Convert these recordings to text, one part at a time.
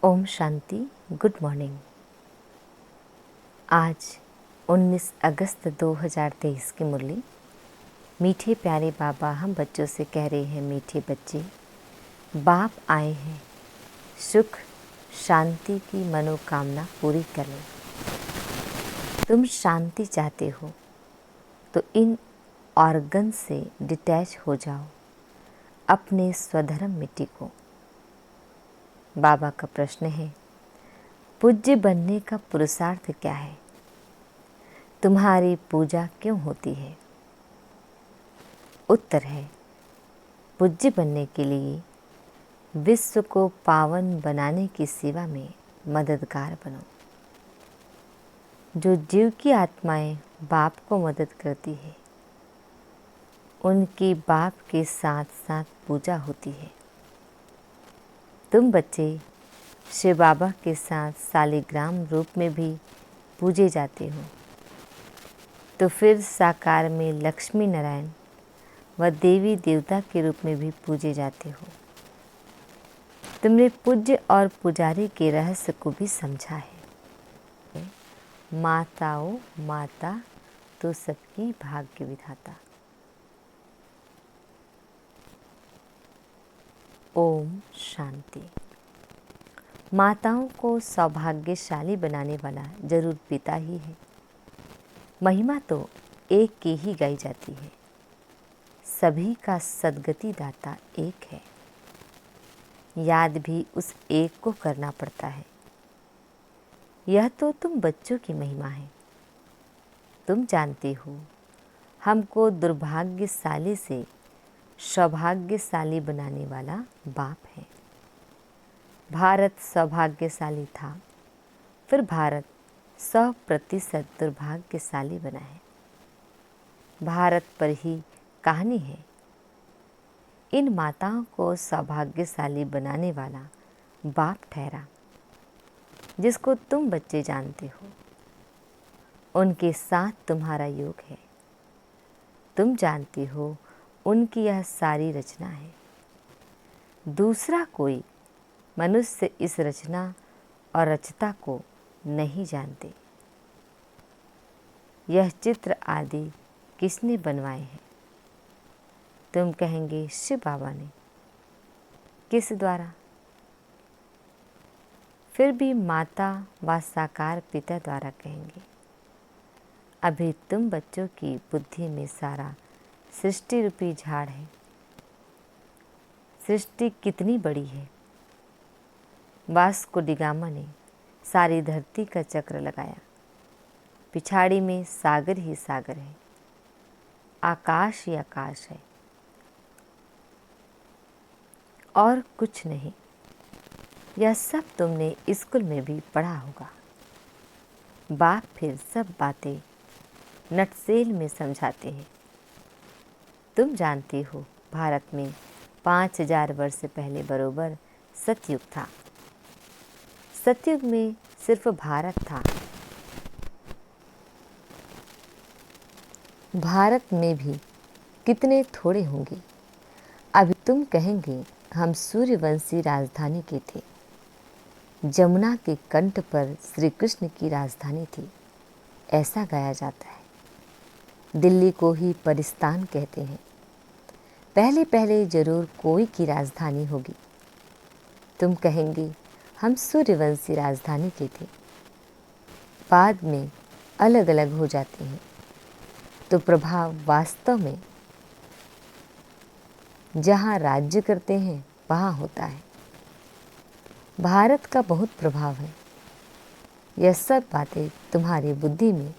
Om Shanti. Good morning. आज 19 अगस्त 2023 की मुरली। मीठे प्यारे बाबा हम बच्चों से कह रहे हैं, मीठे बच्चे, बाप आए हैं, सुख शांति की मनोकामना पूरी कर लो। तुम शांति चाहते हो तो इन ऑर्गन से डिटैच हो जाओ, अपने स्वधर्म मिट्टी को। बाबा का प्रश्न है, पूज्य बनने का पुरुषार्थ क्या है? तुम्हारी पूजा क्यों होती है? उत्तर है, पूज्य बनने के लिए विश्व को पावन बनाने की सेवा में मददगार बनो। जो जीव की आत्माएं बाप को मदद करती है, उनकी बाप के साथ साथ पूजा होती है। तुम बच्चे शिव बाबा के साथ शालिग्राम रूप में भी पूजे जाते हो, तो फिर साकार में लक्ष्मी नारायण व देवी देवता के रूप में भी पूजे जाते हो। तुमने पूज्य और पुजारी के रहस्य को भी समझा है। माताओं माता तो सबकी भाग्य विधाता। ओम शांति। माताओं को सौभाग्यशाली बनाने वाला जरूर पिता ही है। महिमा तो एक की ही गाई जाती है। सभी का सद्गति दाता एक है। याद भी उस एक को करना पड़ता है। यह तो तुम बच्चों की महिमा है। तुम जानते हो, हमको दुर्भाग्यशाली से सौभाग्यशाली बनाने वाला बाप है। भारत सौभाग्यशाली था, फिर भारत 100% दुर्भाग्यशाली बना है। भारत पर ही कहानी है। इन माताओं को सौभाग्यशाली बनाने वाला बाप ठहरा, जिसको तुम बच्चे जानते हो। उनके साथ तुम्हारा योग है। तुम जानते हो, उनकी यह सारी रचना है। दूसरा कोई मनुष्य इस रचना और रचता को नहीं जानते। यह चित्र आदि किसने बनवाए हैं? तुम कहेंगे, शिव बाबा ने। किस द्वारा? फिर भी माता व साकार पिता द्वारा कहेंगे। अभी तुम बच्चों की बुद्धि में सारा सृष्टि रूपी झाड़ है। सृष्टि कितनी बड़ी है। वास्को डी गामा ने सारी धरती का चक्र लगाया। पिछाड़ी में सागर ही सागर है, आकाश ही आकाश है, और कुछ नहीं। यह सब तुमने स्कूल में भी पढ़ा होगा। बाप फिर सब बातें नटसेल में समझाते हैं। तुम जानते हो, भारत में 5000 वर्ष पहले बरोबर सतयुग था। सतयुग में सिर्फ भारत था। भारत में भी कितने थोड़े होंगे। अभी तुम कहेंगे, हम सूर्यवंशी राजधानी के थे। जमुना के कंठ पर श्री कृष्ण की राजधानी थी, ऐसा गाया जाता है। दिल्ली को ही परिस्तान कहते हैं। पहले पहले जरूर कोई की राजधानी होगी। तुम कहेंगे, हम सूर्यवंशी राजधानी के थे, बाद में अलग अलग हो जाते हैं, तो प्रभाव वास्तव में जहाँ राज्य करते हैं वहाँ होता है। भारत का बहुत प्रभाव है। यह सब बातें तुम्हारी बुद्धि में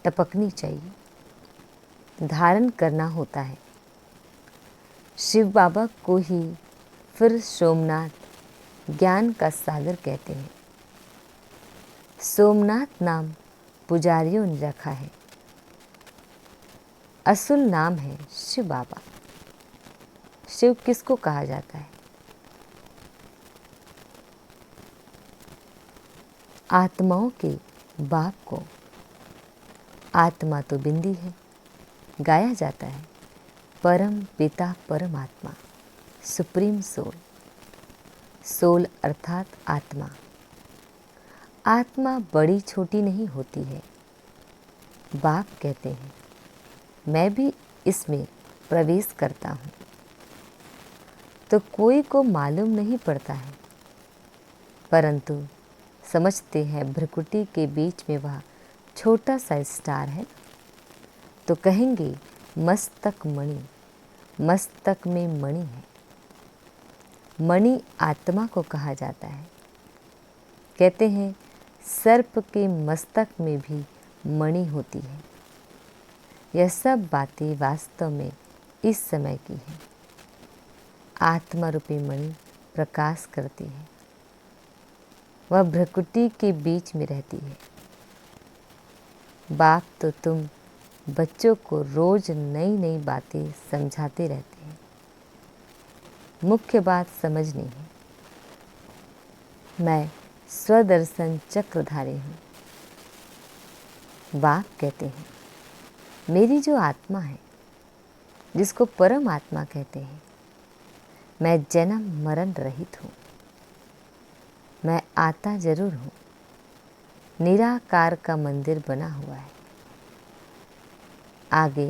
टपकनी चाहिए, धारण करना होता है। शिव बाबा को ही फिर सोमनाथ ज्ञान का सागर कहते हैं। सोमनाथ नाम पुजारियों ने रखा है। असल नाम है शिव बाबा। शिव किसको कहा जाता है? आत्माओं के बाप को। आत्मा तो बिंदी है। गाया जाता है, परम पिता परमात्मा, सुप्रीम सोल। सोल अर्थात आत्मा। आत्मा बड़ी छोटी नहीं होती है। बाप कहते हैं, मैं भी इसमें प्रवेश करता हूँ तो कोई को मालूम नहीं पड़ता है, परंतु समझते हैं भ्रकुटी के बीच में वह छोटा सा स्टार है, तो कहेंगे मस्तक मणि, मस्तक में मणि है। मणि आत्मा को कहा जाता है। कहते हैं सर्प के मस्तक में भी मणि होती है। यह सब बातें वास्तव में इस समय की हैं। आत्मा रूपी मणि प्रकाश करती है। वह भ्रकुटी के बीच में रहती है। बाप तो तुम बच्चों को रोज नई नई बातें समझाते रहते हैं। मुख्य बात समझनी है। मैं स्वदर्शन चक्रधारी हूँ। बाप कहते हैं, मेरी जो आत्मा है, जिसको परम आत्मा कहते हैं, मैं जन्म मरण रहित हूँ। मैं आता जरूर हूँ। निराकार का मंदिर बना हुआ है। आगे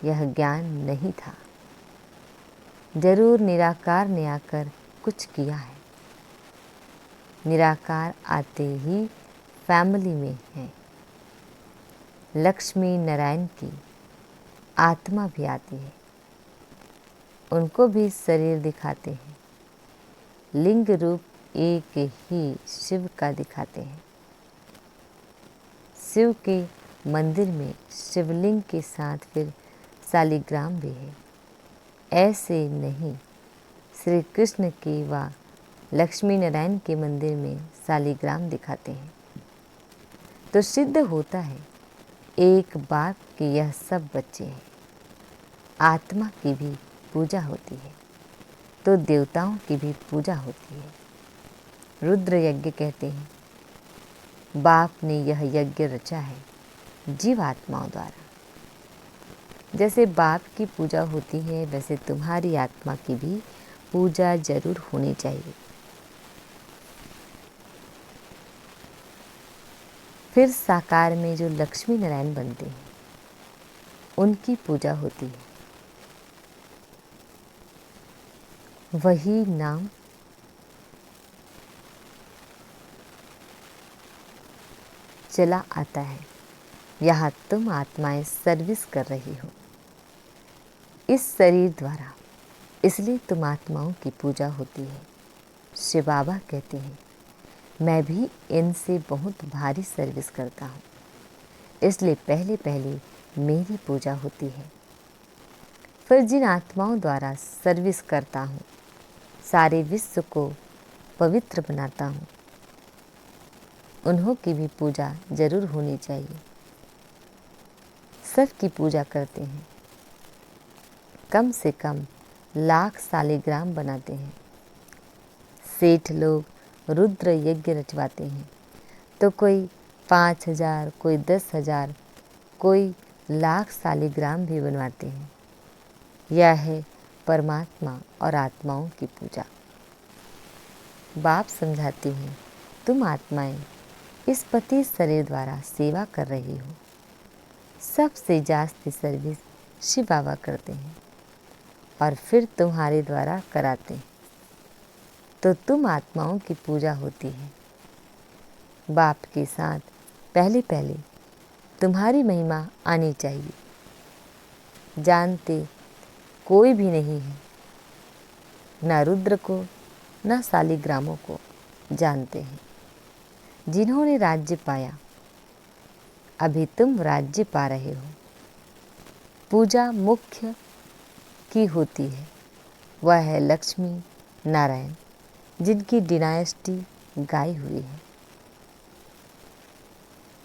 यह ज्ञान नहीं था। जरूर निराकार ने आकर कुछ किया है। निराकार आते ही फैमिली में है। लक्ष्मी नारायण की आत्मा भी आती है। उनको भी शरीर दिखाते हैं। लिंग रूप एक ही शिव का दिखाते हैं। शिव के मंदिर में शिवलिंग के साथ फिर शालिग्राम भी है। ऐसे नहीं, श्री कृष्ण के व लक्ष्मी नारायण के मंदिर में शालिग्राम दिखाते हैं। तो सिद्ध होता है एक बाप के यह सब बच्चे हैं। आत्मा की भी पूजा होती है तो देवताओं की भी पूजा होती है। रुद्र यज्ञ कहते हैं, बाप ने यह यज्ञ रचा है जीव आत्माओं द्वारा। जैसे बाप की पूजा होती है, वैसे तुम्हारी आत्मा की भी पूजा जरूर होनी चाहिए। फिर साकार में जो लक्ष्मी नारायण बनते हैं, उनकी पूजा होती है। वही नाम चला आता है। यहाँ तुम आत्माएं सर्विस कर रही हो इस शरीर द्वारा, इसलिए तुम आत्माओं की पूजा होती है। शिव बाबा कहते हैं, मैं भी इनसे बहुत भारी सर्विस करता हूँ, इसलिए पहले पहले मेरी पूजा होती है। फिर जिन आत्माओं द्वारा सर्विस करता हूँ, सारे विश्व को पवित्र बनाता हूँ, उन्हों की भी पूजा जरूर होनी चाहिए। सबकी पूजा करते हैं। कम से कम लाख शालिग्राम बनाते हैं। सेठ लोग रुद्र यज्ञ रचवाते हैं तो कोई 5,000, कोई 10,000, कोई लाख शालिग्राम भी बनवाते हैं। यह है परमात्मा और आत्माओं की पूजा। बाप समझाते हैं, तुम आत्माएं इस पति शरीर द्वारा सेवा कर रही हो। सबसे जास्ती सर्विस शिव बाबा करते हैं और फिर तुम्हारे द्वारा कराते हैं, तो तुम आत्माओं की पूजा होती है। बाप के साथ पहले पहले तुम्हारी महिमा आनी चाहिए। जानते कोई भी नहीं है, न रुद्र को न शालिग्रामों को जानते हैं। जिन्होंने राज्य पाया, अभी तुम राज्य पा रहे हो। पूजा मुख्य की होती है, वह है लक्ष्मी नारायण, जिनकी डिनाइस्टी गाई हुई है।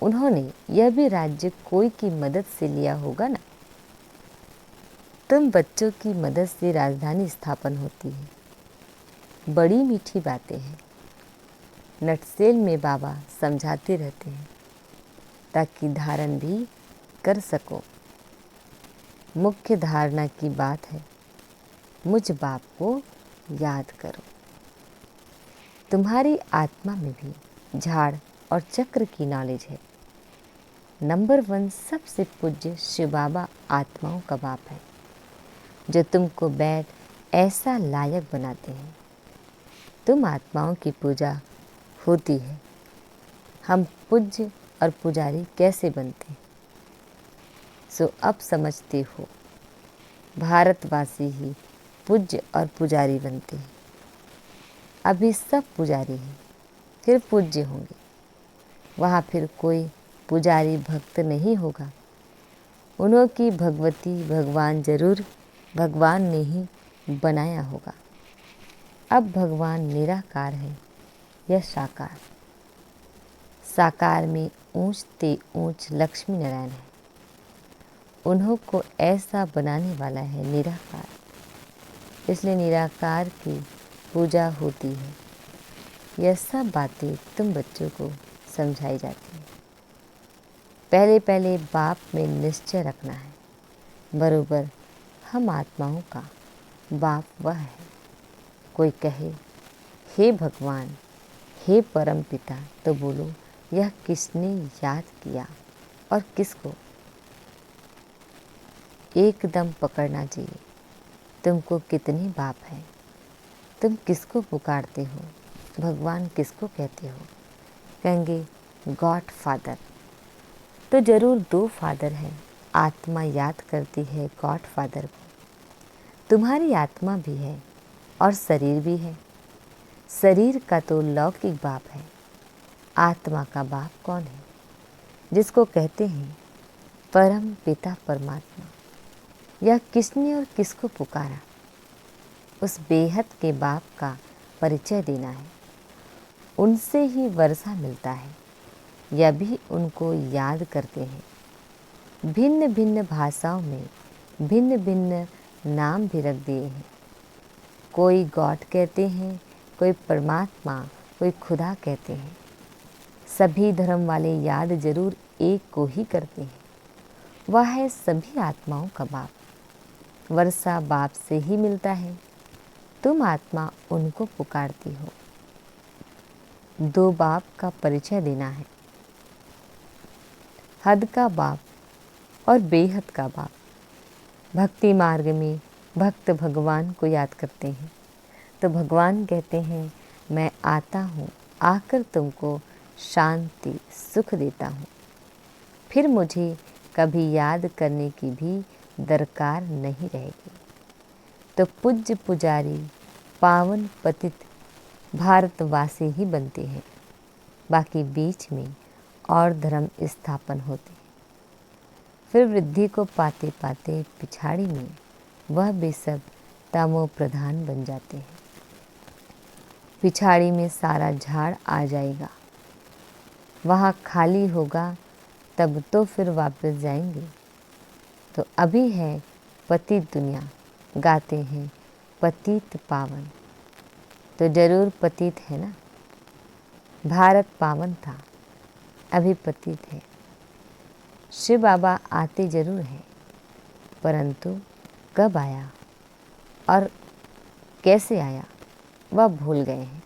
उन्होंने यह भी राज्य कोई की मदद से लिया होगा ना। तुम बच्चों की मदद से राजधानी स्थापन होती है। बड़ी मीठी बातें हैं। नटसेल में बाबा समझाते रहते हैं ताकि धारण भी कर सको। मुख्य धारणा की बात है, मुझ बाप को याद करो। तुम्हारी आत्मा में भी झाड़ और चक्र की नॉलेज है। नंबर 1 सबसे पूज्य शिव बाबा आत्माओं का बाप है, जो तुमको बैठ ऐसा लायक बनाते हैं। तुम आत्माओं की पूजा होती है। हम पूज्य और पुजारी कैसे बनते हैं? सो अब समझते हो, भारतवासी ही पूज्य और पुजारी बनते हैं। अभी सब पुजारी हैं, फिर पूज्य होंगे। वहाँ फिर कोई पुजारी भक्त नहीं होगा। उन्हों की भगवती भगवान जरूर भगवान ने ही बनाया होगा। अब भगवान निराकार है या साकार? साकार में ऊंच ते ऊंच लक्ष्मी नारायण है। उन्हों को ऐसा बनाने वाला है निराकार, इसलिए निराकार की पूजा होती है। यह सब बातें तुम बच्चों को समझाई जाती हैं। पहले पहले बाप में निश्चय रखना है, बरोबर हम आत्माओं का बाप वह है। कोई कहे हे भगवान, हे परम पिता, तो बोलो यह किसने याद किया और किसको? एकदम पकड़ना चाहिए। तुमको कितने बाप हैं? तुम किसको पुकारते हो? भगवान किसको कहते हो? कहेंगे गॉड फादर। तो जरूर 2 फादर हैं। आत्मा याद करती है गॉड फादर को। तुम्हारी आत्मा भी है और शरीर भी है। शरीर का तो लौकिक बाप है। आत्मा का बाप कौन है? जिसको कहते हैं परम पिता परमात्मा। यह किसने और किसको पुकारा? उस बेहद के बाप का परिचय देना है। उनसे ही वर्षा मिलता है। यह भी उनको याद करते हैं। भिन्न भिन्न भाषाओं में भिन्न भिन्न नाम भी रख दिए हैं। कोई गॉड कहते हैं, कोई परमात्मा, कोई खुदा कहते हैं। सभी धर्म वाले याद जरूर एक को ही करते हैं। वह है सभी आत्माओं का बाप। वर्षा बाप से ही मिलता है। तुम आत्मा उनको पुकारती हो। 2 बाप का परिचय देना है, हद का बाप और बेहद का बाप। भक्ति मार्ग में भक्त भगवान को याद करते हैं तो भगवान कहते हैं मैं आता हूँ, आकर तुमको शांति सुख देता हूँ। फिर मुझे कभी याद करने की भी दरकार नहीं रहेगी। तो पूज्य पुजारी पावन पतित भारतवासी ही बनते हैं। बाकी बीच में और धर्म स्थापन होते हैं। फिर वृद्धि को पाते पाते पिछाड़ी में वह भी सब तमो प्रधान बन जाते हैं। पिछाड़ी में सारा झाड़ आ जाएगा। वहाँ खाली होगा, तब तो फिर वापस जाएंगे। तो अभी है पतित दुनिया, गाते हैं पतित पावन। तो जरूर पतित है ना। भारत पावन था, अभी पतित है। शिव बाबा आते जरूर हैं, परंतु कब आया और कैसे आया वह भूल गए हैं।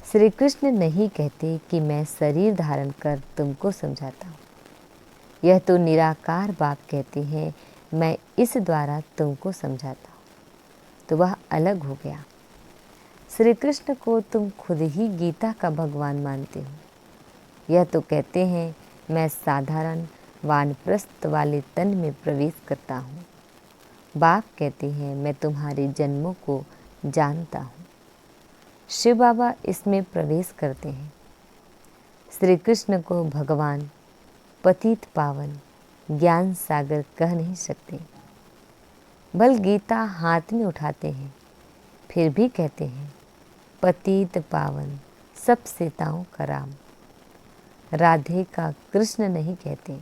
श्री कृष्ण नहीं कहते कि मैं शरीर धारण कर तुमको समझाता हूँ। यह तो निराकार बाप कहते हैं मैं इस द्वारा तुमको समझाता हूँ। तो वह अलग हो गया। श्री कृष्ण को तुम खुद ही गीता का भगवान मानते हो। यह तो कहते हैं मैं साधारण वानप्रस्थ वाले तन में प्रवेश करता हूँ। बाप कहते हैं मैं तुम्हारे जन्मों को जानता हूँ। शिव बाबा इसमें प्रवेश करते हैं। श्री कृष्ण को भगवान पतित पावन ज्ञान सागर कह नहीं सकते। बल गीता हाथ में उठाते हैं, फिर भी कहते हैं पतित पावन सब सीताओं का राम। राधे का कृष्ण नहीं कहते।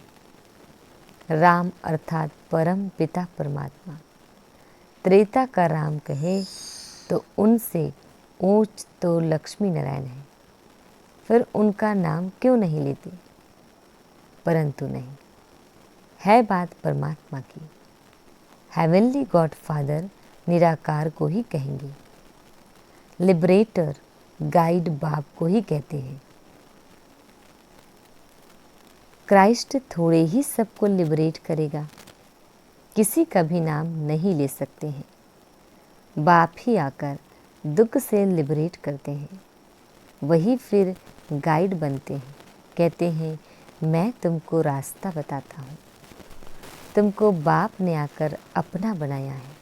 राम अर्थात परम पिता परमात्मा। त्रेता का राम कहे तो उनसे ऊंच तो लक्ष्मी नारायण है। फिर उनका नाम क्यों नहीं लेते? परंतु नहीं, है बात परमात्मा की। हेवनली गॉड फादर निराकार को ही कहेंगे। लिबरेटर गाइड बाप को ही कहते हैं। क्राइस्ट थोड़े ही सबको लिबरेट करेगा, किसी का भी नाम नहीं ले सकते हैं। बाप ही आकर दुख से लिबरेट करते हैं, वही फिर गाइड बनते हैं। कहते हैं मैं तुमको रास्ता बताता हूँ। तुमको बाप ने आकर अपना बनाया है।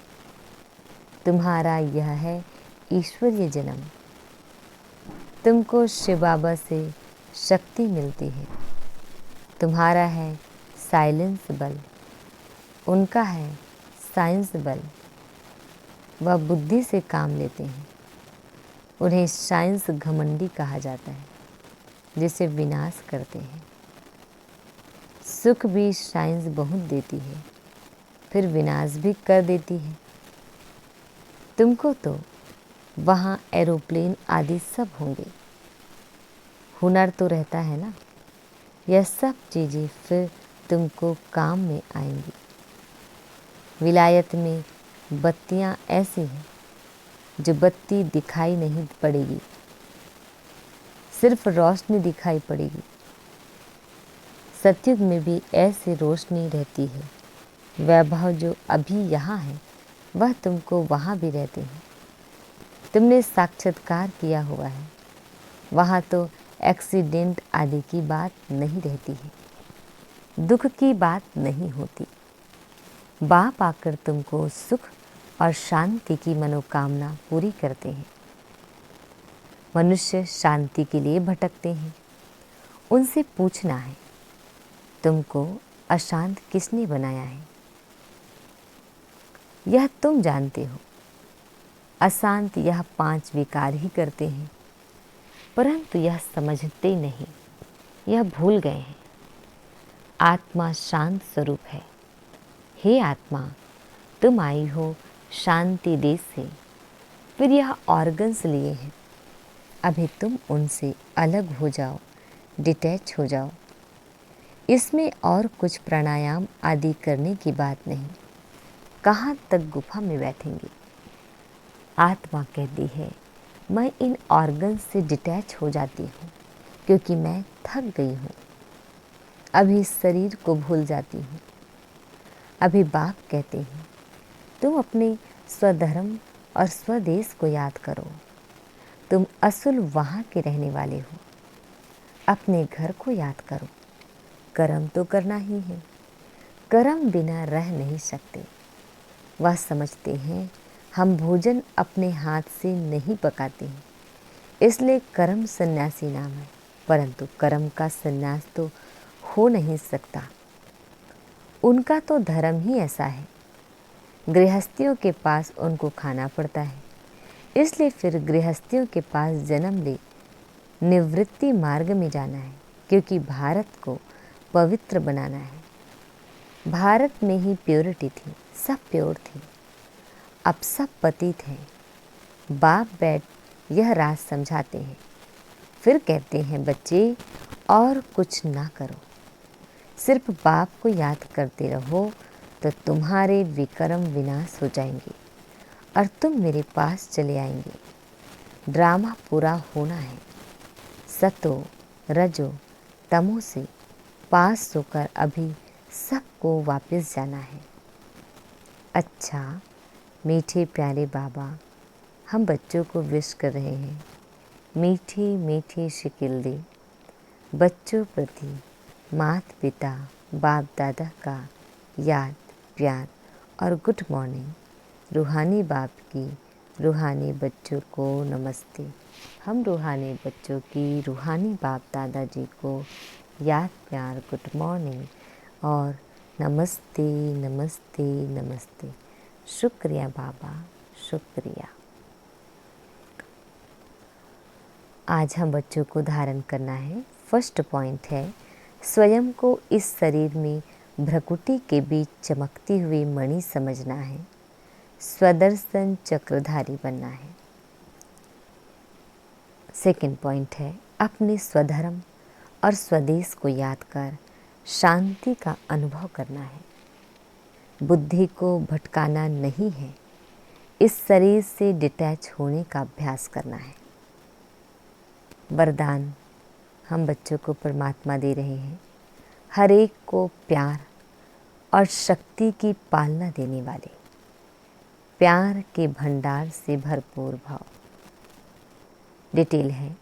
तुम्हारा यह है ईश्वरीय जन्म। तुमको शिव बाबा से शक्ति मिलती है। तुम्हारा है साइलेंस बल, उनका है साइंस बल। वह बुद्धि से काम लेते हैं। उन्हें साइंस घमंडी कहा जाता है, जिसे विनाश करते हैं। सुख भी साइंस बहुत देती है, फिर विनाश भी कर देती है। तुमको तो वहाँ एरोप्लेन आदि सब होंगे। हुनर तो रहता है ना, यह सब चीज़ें फिर तुमको काम में आएंगी। विलायत में बत्तियाँ ऐसी हैं जो बत्ती दिखाई नहीं पड़ेगी, सिर्फ रोशनी दिखाई पड़ेगी। सतयुग में भी ऐसी रोशनी रहती है। वैभव जो अभी यहाँ है वह तुमको वहाँ भी रहते हैं। तुमने साक्षात्कार किया हुआ है, वहाँ तो एक्सीडेंट आदि की बात नहीं रहती है, दुख की बात नहीं होती। बाप आकर तुमको सुख और शांति की मनोकामना पूरी करते हैं। मनुष्य शांति के लिए भटकते हैं। उनसे पूछना है तुमको अशांत किसने बनाया है? यह तुम जानते हो। अशांत यह 5 विकार ही करते हैं, परंतु यह समझते नहीं, यह भूल गए हैं। आत्मा शांत स्वरूप है। हे आत्मा, तुम आई हो शांति देश से, फिर यह ऑर्गन्स लिए हैं। अभी तुम उनसे अलग हो जाओ, डिटैच हो जाओ। इसमें और कुछ प्राणायाम आदि करने की बात नहीं। कहाँ तक गुफा में बैठेंगे? आत्मा कहती है मैं इन ऑर्गन्स से डिटैच हो जाती हूँ, क्योंकि मैं थक गई हूँ। अभी शरीर को भूल जाती हूँ। अभी बाप कहते हैं तुम अपने स्वधर्म और स्वदेश को याद करो। तुम असल वहाँ के रहने वाले हो। अपने घर को याद करो। कर्म तो करना ही है, कर्म बिना रह नहीं सकते। वह समझते हैं हम भोजन अपने हाथ से नहीं पकाते हैं, इसलिए कर्म सन्यासी नाम है, परंतु कर्म का सन्यास तो हो नहीं सकता। उनका तो धर्म ही ऐसा है। गृहस्थियों के पास उनको खाना पड़ता है, इसलिए फिर गृहस्थियों के पास जन्म ले निवृत्ति मार्ग में जाना है, क्योंकि भारत को पवित्र बनाना है। भारत में ही प्योरिटी थी, सब प्योर थी। अब सब पतित हैं। बाप बैठ यह राज समझाते हैं, फिर कहते हैं बच्चे और कुछ ना करो, सिर्फ बाप को याद करते रहो तो तुम्हारे विक्रम विनाश हो जाएंगे और तुम मेरे पास चले आएंगे। ड्रामा पूरा होना है। सतो रजो तमो से पास होकर अभी सबको वापस जाना है। अच्छा मीठे प्यारे बाबा, हम बच्चों को विश कर रहे हैं मीठी मीठी शिकिल दे। बच्चों प्रति माता पिता बाप दादा का याद प्यार और गुड मॉर्निंग। रूहानी बाप की रूहानी बच्चों को नमस्ते। हम रूहानी बच्चों की रूहानी बाप दादाजी को याद प्यार गुड मॉर्निंग और नमस्ते नमस्ते नमस्ते। शुक्रिया बाबा, शुक्रिया। आज हम बच्चों को धारण करना है। फर्स्ट पॉइंट है स्वयं को इस शरीर में भ्रकुटी के बीच चमकती हुई मणि समझना है। स्वदर्शन चक्रधारी बनना है। सेकंड पॉइंट है अपने स्वधर्म और स्वदेश को याद कर शांति का अनुभव करना है। बुद्धि को भटकाना नहीं है, इस शरीर से डिटैच होने का अभ्यास करना है। वरदान हम बच्चों को परमात्मा दे रहे हैं, हर एक को प्यार और शक्ति की पालना देने वाले, प्यार के भंडार से भरपूर भाव। डिटेल है,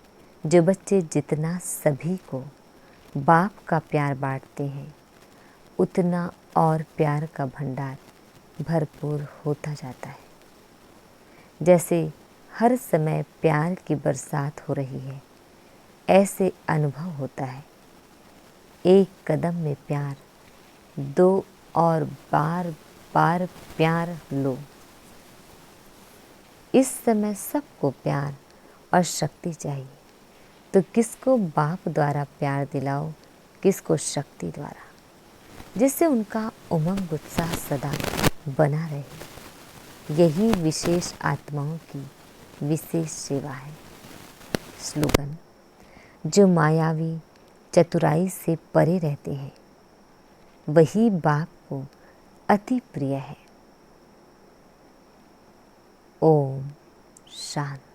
जो बच्चे जितना सभी को बाप का प्यार बांटते हैं, उतना और प्यार का भंडार भरपूर होता जाता है। जैसे हर समय प्यार की बरसात हो रही है, ऐसे अनुभव होता है। एक कदम में प्यार दो और बार बार प्यार लो। इस समय सबको प्यार और शक्ति चाहिए, तो किसको बाप द्वारा प्यार दिलाओ, किसको शक्ति द्वारा, जिससे उनका उमंग उत्साह सदा बना रहे। यही विशेष आत्माओं की विशेष सेवा है। स्लोगन, जो मायावी चतुराई से परे रहते हैं, वही बाप को अति प्रिय है। ओम शांति।